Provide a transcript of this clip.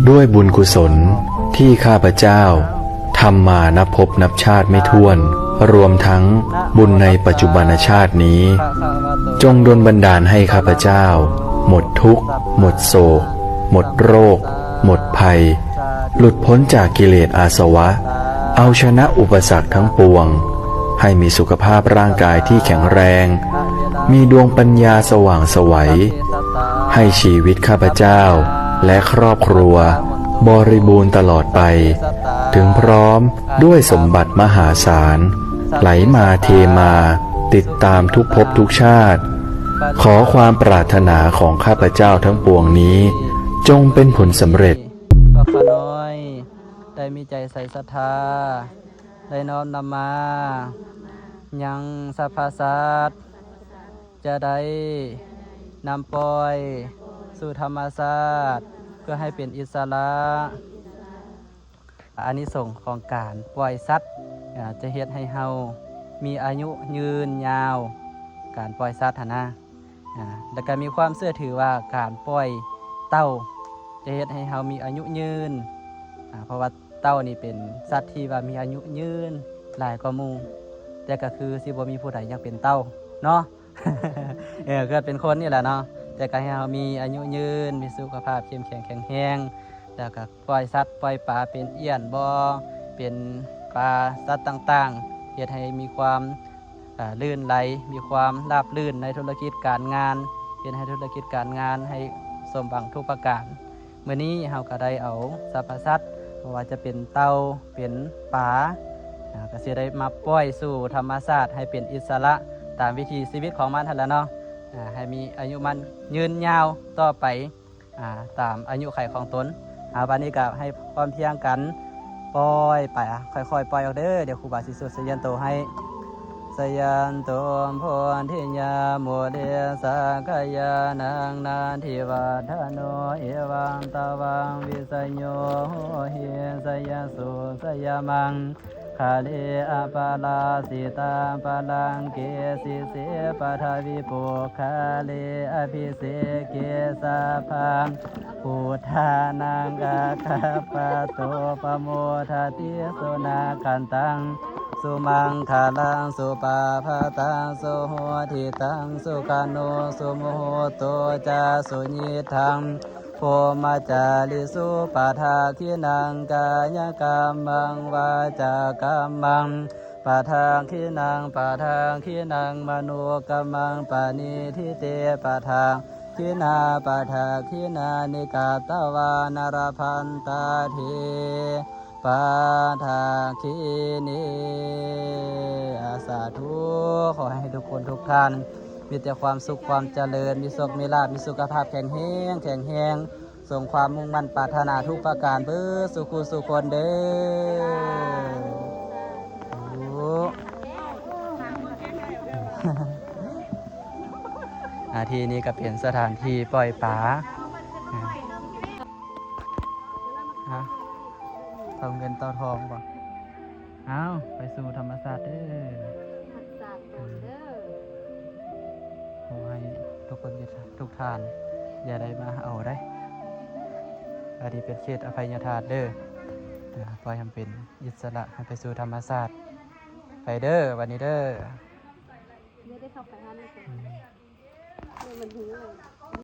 ด้วยบุญกุศลที่ข้าพเจ้าทำมานับภพนับชาติไม่ถ้วน รวมทั้งบุญในปัจจุบันชาตินี้จงดลบันดาลให้ข้าพเจ้าหมดทุกข์หมดโศกหมดโรคหมดภัยหลุดพ้นจากกิเลสอาสวะเอาชนะอุปสรรคทั้งปวงให้มีสุขภาพร่างกายที่แข็งแรงมีดวงปัญญาสว่างไสวให้ชีวิตข้าพเจ้าและครอบครัวบริบูรณ์ตลอดไปถึงพร้อมด้วยสมบัติมหาศาลไหลมาเทมาติดตามทุกภพทุกชาติขอความปรารถนาของข้าพเจ้าทั้งปวงนี้จงเป็นผลสำเร็จก็ขน้อยได้มีใจใส่ศรัทธาได้น้อมนำมายังสรรพสัตว์จะได้นำปล่อยสู่ธรรมชาติเพื่อให้เป็นอิสระอานิสงส์ของการปล่อยสัตว์จะเฮ็ดให้เฮามีอายุยืนยาวการปล่อยสัตว์นะแล้วก็มีความเชื่อถือว่าการปล่อยเต้าจะเฮ็ดให้เฮามีอายุยืนเพราะว่าเต้านี่เป็นสัตว์ที่ว่ามีอายุยืนหลายกว่าหมู่แต่ก็คือสิบ่มีผู้ใดอยากเป็นเต้าเนาะ เกิดเป็นคนนี่แหละเนาะแต่ก็ให้เฮามีอายุยืนมีสุขภาพเข้มแข็งแข็งแรงแล้วก็ปล่อยสัตว์ปล่อยปลาเป็นเอี้ยนบ่เป็นปลาสัตว์ต่างๆเฮ็ดให้มีความลื่นไหลมีความราบรื่นในธุรกิจการงานเฮ็ดให้ธุรกิจการงานให้สมบังทุกประการมื้อนี้เฮาก็ได้เอาสรรพสัตว์บ่ว่าจะเป็นเต่าเป็นปลาก็สิได้มาปล่อยสู่ธรรมชาติให้เป็นอิสระตามวิถีชีวิตของมันนั่นแหละเนาะให้มีอายุมันยืนยาวต่อไปตามอายุไขของตนวันนี้ก็ให้พร้อมเพียงกันปล่อยไปค่อยๆปล่อยออกเด้อเดี๋ยวครูบาสิสวดสยันโตให้สยันโตโพธิญาโมเดสากายานังนาทิวัฒโนเอวังตวังวิสัญโยเฮสยสุสยมังคาเลอปาลาสิตาปาลังเกสิเสปทาวิปุคาเลอภิเสเกสาพังพุทธานังกาคาปะโตปโมทติสุนาคันตังสุมังคาลังสุปาภาตังสุโหทิตังสุกานุสุโมโหโตจาสุญิทังโพมาจาริสุปาทาคินังกายกรรมังวาจากรรมังปาทาคินังปาทาคินังมโนกรรมังปานิทิเตปาทาคินาปาทาคินานิกาตวานารพันตาเทปาทาคินีสาธุขอให้ทุกคนทุกท่านมีแต่ความสุขความเจริญมีสุขมีลาภมีสุขภาพแข็งแรงแข็งแรงส่งความมุ่งมั่นปรารถนาทุกประการเพื่อสุขุสุขคนเด้อที่นี้ก็เป็นสถานที่ปล่อยปลาทำเงินเต่าทองป่ะเอาไปสู่ธรรมศาสตร์เด้อขอให้ทุกคนทุกท่านอย่าได้มาเอาได้อันนี้เป็นเขตอภัยทานเด้อปล่อยให้เป็นอิสระให้ไปสู่ธรรมศาสตร์ไปเด้อวันนี้เด้อได้เข้าไปหาเลยมันหิวเลย